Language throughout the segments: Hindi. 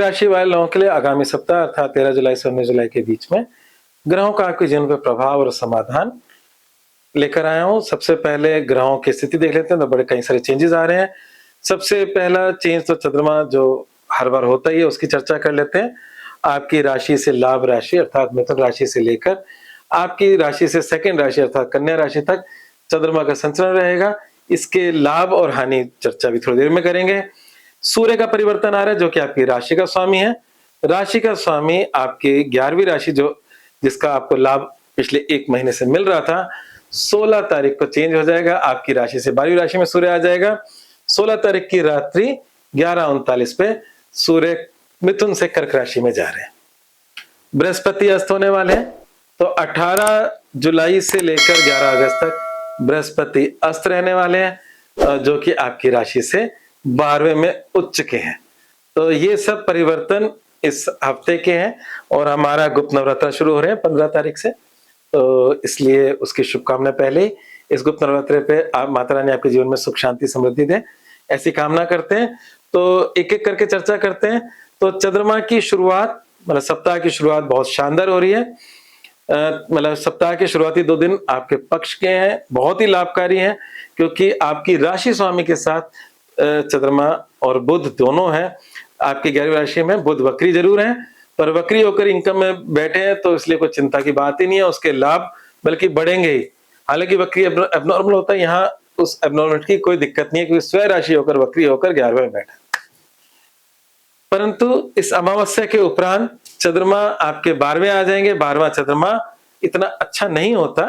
राशि वाले लोगों के लिए आगामी सप्ताह अर्थात 13 जुलाई से 19 जुलाई के बीच में ग्रहों का आपके जीवन पर प्रभाव और समाधान लेकर आया हूं। सबसे पहले ग्रहों की स्थिति देख लेते हैं, तो बड़े कई सारे चेंजेस आ रहे हैं। सबसे पहला चेंज तो चंद्रमा जो हर बार होता ही है, उसकी चर्चा कर लेते हैं। आपकी राशि से लाभ राशि अर्थात मिथुन राशि से लेकर आपकी राशि से सेकंड राशि अर्थात कन्या राशि तक चंद्रमा का संचरण रहेगा। इसके लाभ और हानि चर्चा भी थोड़ी देर में करेंगे। सूर्य का परिवर्तन आ रहा है जो कि आपकी राशि का स्वामी है। राशि का स्वामी आपकी 11वीं राशि जो जिसका आपको लाभ पिछले 1 महीने से मिल रहा था, 16 तारीख को चेंज हो जाएगा। आपकी राशि से 12वीं राशि में सूर्य आ जाएगा। 16 तारीख की रात्रि 11:39 पे सूर्य मिथुन से कर्क राशि में जा रहे हैं। बृहस्पति अस्त होने वाले हैं, तो 18 जुलाई से लेकर 11 अगस्त तक बृहस्पति अस्त रहने वाले हैं, जो कि आपकी राशि से 12वें में उच्च के हैं। तो ये सब परिवर्तन इस हफ्ते के हैं और हमारा गुप्त नवरात्र शुरू हो रहे हैं 15 तारीख से, तो इसलिए उसकी शुभकामना पहले ही इस गुप्त नवरात्र पे आप माता रानी आपके जीवन में सुख शांति समृद्धि दे, ऐसी कामना करते हैं। तो एक एक करके चर्चा करते हैं। तो चंद्रमा की शुरुआत मतलब सप्ताह की शुरुआत बहुत शानदार हो रही है। मतलब सप्ताह के शुरुआती 2 दिन आपके पक्ष के हैं, बहुत ही लाभकारी हैं, क्योंकि आपकी राशि स्वामी के साथ चंद्रमा और बुध दोनों हैं। आपकी 11वीं राशि में बुध वक्री जरूर है, पर वक्री होकर इनकम में बैठे हैं, तो इसलिए कोई चिंता की बात ही नहीं है। उसके लाभ बल्कि बढ़ेंगे ही। हालांकि वक्री एबनॉर्मल होता है, यहाँ उस एबनॉर्मलिटी की कोई दिक्कत नहीं है, क्योंकि स्वय राशि होकर वक्री होकर 11वें में बैठा। परंतु इस अमावस्या के उपरांत चंद्रमा आपके 12वें आ जाएंगे। 12वां चंद्रमा इतना अच्छा नहीं होता,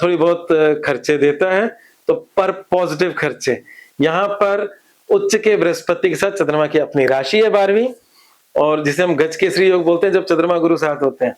थोड़ी बहुत खर्चे देता है, तो पर पॉजिटिव खर्चे। यहाँ पर उच्च के बृहस्पति के साथ चंद्रमा की अपनी राशि है 12वीं, और जिसे हम गज केसरी योग बोलते हैं, जब चंद्रमा गुरु साथ होते हैं,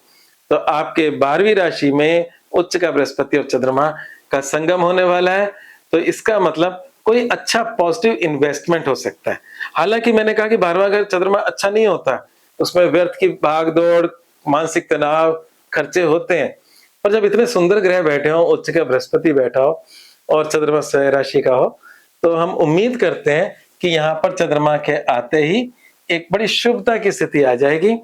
तो आपके 12वीं राशि में उच्च का बृहस्पति और चंद्रमा का संगम होने वाला है। तो इसका मतलब कोई अच्छा पॉजिटिव इन्वेस्टमेंट हो सकता है। हालांकि मैंने कहा कि 12वां घर चंद्रमा अच्छा नहीं होता, उसमें व्यर्थ की भाग दौड़, मानसिक तनाव, खर्चे होते हैं। पर जब इतने सुंदर ग्रह बैठे हो, उच्च का बृहस्पति बैठा हो और चंद्रमा स्वयं राशि का हो, तो हम उम्मीद करते हैं कि यहाँ पर चंद्रमा के आते ही एक बड़ी शुभता की स्थिति आ जाएगी,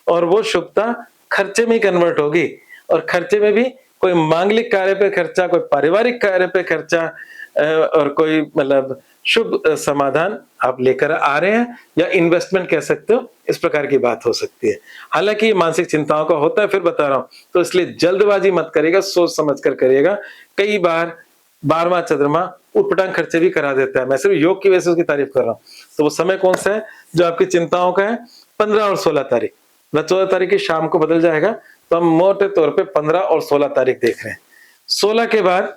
और वो शुभता खर्चे में ही कन्वर्ट होगी। और खर्चे में भी कोई मांगलिक कार्य पे खर्चा, कोई पारिवारिक कार्य पे खर्चा, और कोई मतलब शुभ समाधान आप लेकर आ रहे हैं, या इन्वेस्टमेंट कह सकते हो, इस प्रकार की बात हो सकती है। हालांकि मानसिक चिंताओं का होता है, फिर बता रहा हूं, तो इसलिए जल्दबाजी मत करिएगा, सोच समझ कर करिएगा। कई बार 12वां चंद्रमा उटपटांग खर्चे भी करा देता है। मैं सिर्फ योग की वजह से उसकी तारीफ कर रहा हूं। तो वो समय कौन सा है जो आपकी चिंताओं का है? 15 और 16 तारीख। 14 तारीख की शाम को बदल जाएगा, तो हम मोटे तौर पे 15 और 16 तारीख देख रहे हैं। 16 के बाद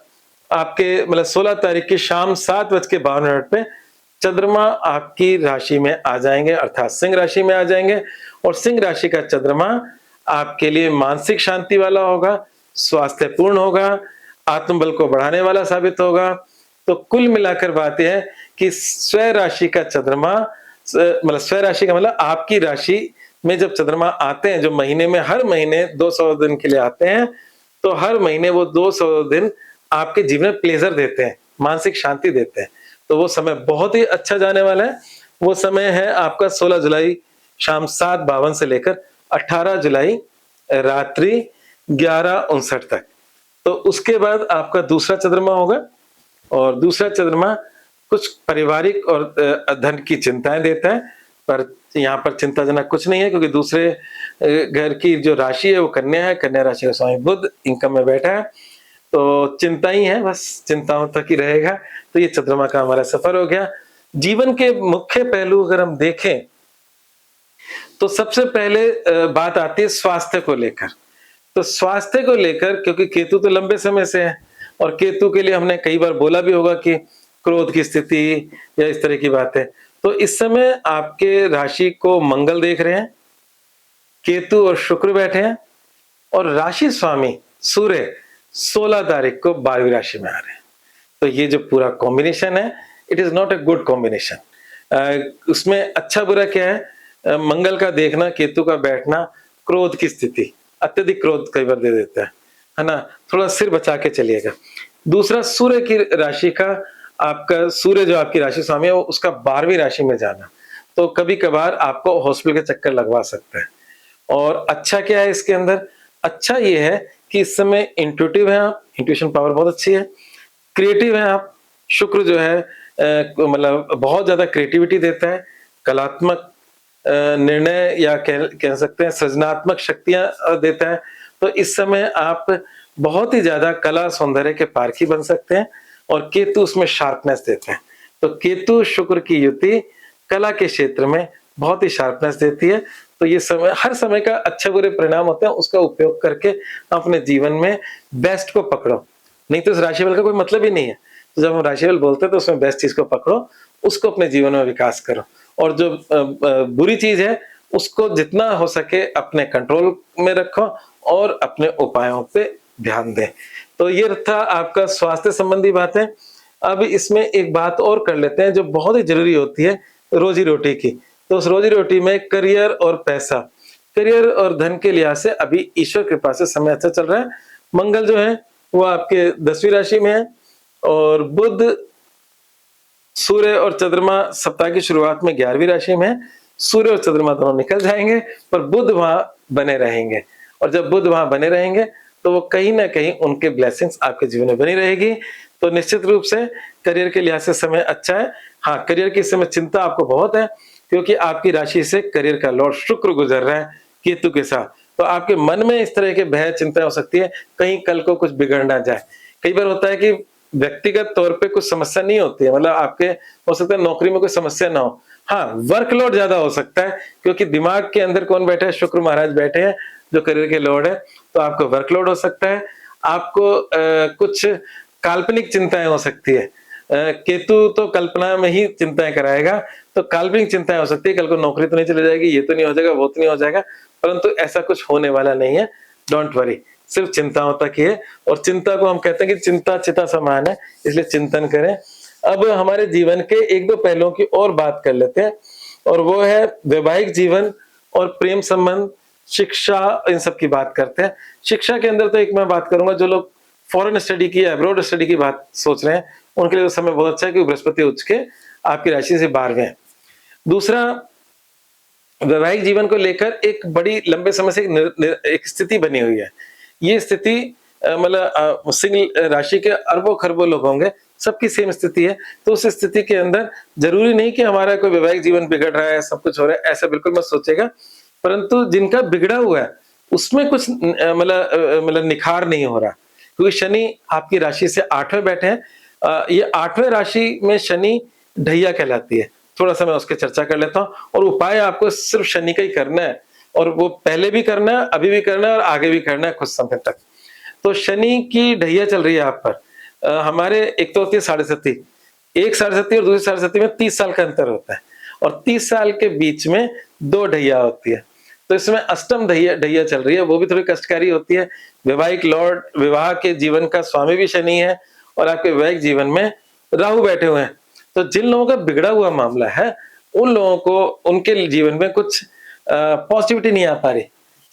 आपके मतलब 16 तारीख की शाम 7:52 पे चंद्रमा आपकी राशि में आ जाएंगे, अर्थात सिंह राशि में आ जाएंगे। और सिंह राशि का चंद्रमा आपके लिए मानसिक शांति वाला होगा, स्वास्थ्यपूर्ण होगा, आत्मबल को बढ़ाने वाला साबित होगा। तो कुल मिलाकर बात यह है कि स्वय राशि का चंद्रमा, मतलब स्वय राशि का मतलब आपकी राशि में जब चंद्रमा आते हैं, जो महीने में हर महीने 200 दिन के लिए आते हैं, तो हर महीने वो 200 दिन आपके जीवन में प्लेजर देते हैं, मानसिक शांति देते हैं। तो वो समय बहुत ही अच्छा जाने वाला है। वो समय है आपका 16 जुलाई शाम 7:52 से लेकर 18 जुलाई रात्रि 11:59 तक। तो उसके बाद आपका दूसरा चंद्रमा होगा, और दूसरा चंद्रमा कुछ पारिवारिक और धन की चिंताएं देता है, पर यहाँ पर चिंताजनक कुछ नहीं है, क्योंकि दूसरे घर की जो राशि है वो कन्या है। कन्या राशि का स्वामी बुध इनकम में बैठा है, तो चिंता ही है, बस चिंताओं तक ही रहेगा। तो ये चंद्रमा का हमारा सफर हो गया। जीवन के मुख्य पहलू अगर हम देखें, तो सबसे पहले बात आती है स्वास्थ्य को लेकर। तो स्वास्थ्य को लेकर, क्योंकि केतु तो लंबे समय से है, और केतु के लिए हमने कई बार बोला भी होगा कि क्रोध की स्थिति या इस तरह की बातें। तो इस समय आपके राशि को मंगल देख रहे हैं, केतु और शुक्र बैठे हैं, और राशि स्वामी सूर्य 16 तारीख को 12वीं राशि में आ रहे हैं। तो ये जो पूरा कॉम्बिनेशन है, it is not a good combination. उसमें अच्छा बुरा क्या है? मंगल का देखना, केतु का बैठना, क्रोध की स्थिति, अत्यधिक क्रोध कई बार दे देता है ना। थोड़ा सिर बचा के चलिएगा। दूसरा, सूर्य की राशि का, आपका सूर्य जो आपकी राशि स्वामी है, वो उसका 12वीं राशि में जाना, तो कभी कभार आपको हॉस्पिटल के चक्कर लगवा सकता है। और अच्छा क्या है इसके अंदर? अच्छा ये है कि इस समय इंट्यूटिव हैं आप, इंट्यूशन पावर बहुत अच्छी है। क्रिएटिव हैं आप, शुक्र जो है मतलब बहुत ज़्यादा क्रिएटिविटी देता है, कलात्मक निर्णय या कह सकते हैं सृजनात्मक शक्तियाँ देता है। तो इस समय आप बहुत ही ज़्यादा कला सौंदर्य के पारखी बन सकते हैं और केतु उसमें शार्पनेस देते हैं। तो केतु शुक्र की युति कला के क्षेत्र में बहुत ही शार्पनेस देती है। तो ये समय हर समय का अच्छे बुरे परिणाम होते हैं, उसका उपयोग करके अपने जीवन में बेस्ट को पकड़ो। नहीं तो इस राशिफल का कोई मतलब ही नहीं है। तो जब हम राशिफल बोलते हैं तो उसमें बेस्ट चीज को पकड़ो, उसको अपने जीवन में विकास करो। और जो बुरी चीज है उसको जितना हो सके अपने कंट्रोल में रखो और अपने उपायों पे ध्यान दें। तो ये था आपका स्वास्थ्य संबंधी बातें। अब इसमें एक बात और कर लेते हैं जो बहुत ही जरूरी होती है, रोजी रोटी की। तो उस रोजी रोटी में करियर और पैसा, करियर और धन के लिहाज से अभी ईश्वर कृपा से समय अच्छा चल रहा है। मंगल जो है वो आपके 10वीं राशि में है और बुध, सूर्य और चंद्रमा सप्ताह की शुरुआत में 11वीं राशि में है। सूर्य और चंद्रमा दोनों निकल जाएंगे पर बुध वहां बने रहेंगे। और जब बुध वहां बने रहेंगे तो वो कहीं ना कहीं उनके ब्लेसिंग्स आपके जीवन में बनी रहेगी। तो निश्चित रूप से करियर के लिहाज से समय अच्छा है। हाँ, करियर की इस समय चिंता आपको बहुत है क्योंकि आपकी राशि से करियर का लॉर्ड शुक्र गुजर रहा है केतु के साथ। तो आपके मन में इस तरह के भय चिंता हो सकती है कहीं कल को कुछ बिगड़ ना जाए। कई बार होता है कि व्यक्तिगत तौर पे कुछ समस्या नहीं होती है, मतलब आपके हो सकता है नौकरी में कोई समस्या ना हो। हाँ, वर्कलोड ज्यादा हो सकता है क्योंकि दिमाग के अंदर कौन बैठे है? शुक्र महाराज बैठे हैं जो करियर के लॉर्ड है। तो आपको वर्कलोड हो सकता है, आपको कुछ काल्पनिक चिंताएं हो सकती है। केतु तो कल्पना में ही चिंताएं कराएगा, तो काल्पनिक चिंताएं हो सकती है कल को नौकरी तो नहीं चली जाएगी, ये तो नहीं हो जाएगा, वो तो नहीं हो जाएगा। परंतु ऐसा कुछ होने वाला नहीं है, डोंट वरी। सिर्फ चिंताओं तक ही है और चिंता को हम कहते हैं कि चिंता चिता समान है, इसलिए चिंतन करें। अब हमारे जीवन के एक दो पहलुओं की और बात कर लेते हैं और वो है वैवाहिक जीवन और प्रेम संबंध, शिक्षा, इन सब की बात करते हैं। शिक्षा के अंदर तो एक मैं बात करूंगा, जो लोग फॉरेन स्टडी की, अब्रॉड स्टडी की बात सोच रहे हैं उनके लिए तो समय बहुत अच्छा है कि बृहस्पति उच्च के आपकी राशि से 12वें हैं। दूसरा, वैवाहिक जीवन को लेकर एक बड़ी लंबे समय से एक स्थिति बनी हुई है। ये स्थिति मतलब सिंगल राशि के अरबों खरबों लोग होंगे, सबकी सेम स्थिति है। तो उस स्थिति के अंदर जरूरी नहीं कि हमारा कोई वैवाहिक जीवन बिगड़ रहा है, सब कुछ हो रहा है, ऐसा बिल्कुल मत सोचेगा। परंतु जिनका बिगड़ा हुआ है उसमें कुछ मतलब निखार नहीं हो रहा क्योंकि शनि आपकी राशि से 8वें बैठे हैं। ये 8वें राशि में शनि ढैया कहलाती है। थोड़ा सा मैं उसके चर्चा कर लेता हूँ और उपाय आपको सिर्फ शनि का ही करना है और वो पहले भी करना है, अभी भी करना है और आगे भी करना है कुछ समय तक। तो शनि की ढैया चल रही है आप पर। हमारे एक तो होती है 7.5, एक 7.5 और दूसरी 7.5 में 30 साल का अंतर होता है और 30 साल के बीच में 2 ढैया होती है। तो इसमें अष्टम ढैया चल रही है, वो भी थोड़ी कष्टकारी होती है। वैवाहिक लॉर्ड, विवाह के जीवन का स्वामी भी शनि है और आपके वैवाहिक जीवन में राहु बैठे हुए हैं। तो जिन लोगों का बिगड़ा हुआ मामला है उन लोगों को उनके जीवन में कुछ पॉजिटिविटी नहीं आ पा रही,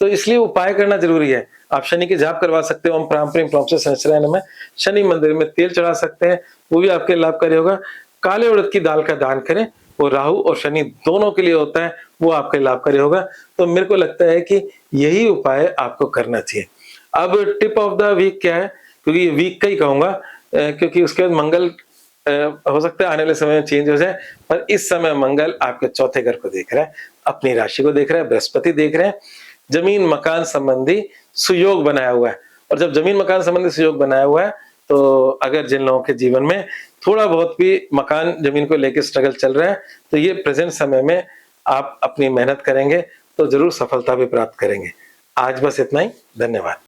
तो इसलिए उपाय करना जरूरी है। आप शनि के जाप करवा सकते हो, ओम प्राम प्रेम प्रोम से सहस्त्र नमः। शनि मंदिर में तेल चढ़ा सकते हैं, वो भी आपके लाभकारी होगा। काले उड़द की दाल का दान करें, वो राहु और शनि दोनों के लिए होता है, वो आपके लाभकारी होगा। तो मेरे को लगता है कि यही उपाय आपको करना चाहिए। अब टिप ऑफ द वीक क्या है, क्योंकि ये वीक का ही कहूंगा क्योंकि उसके बाद मंगल हो सकता है आने वाले समय में चेंज हो जाए, पर इस समय मंगल आपके चौथे घर को देख रहा है, अपनी राशि को देख रहा है, बृहस्पति देख रहे हैं, जमीन मकान संबंधी सुयोग बनाया हुआ है। और जब जमीन मकान संबंधी सुयोग बनाया हुआ है तो अगर जिन लोगों के जीवन में थोड़ा बहुत भी मकान जमीन को लेकर स्ट्रगल चल रहा है तो ये प्रेजेंट समय में आप अपनी मेहनत करेंगे तो जरूर सफलता भी प्राप्त करेंगे। आज बस इतना ही, धन्यवाद।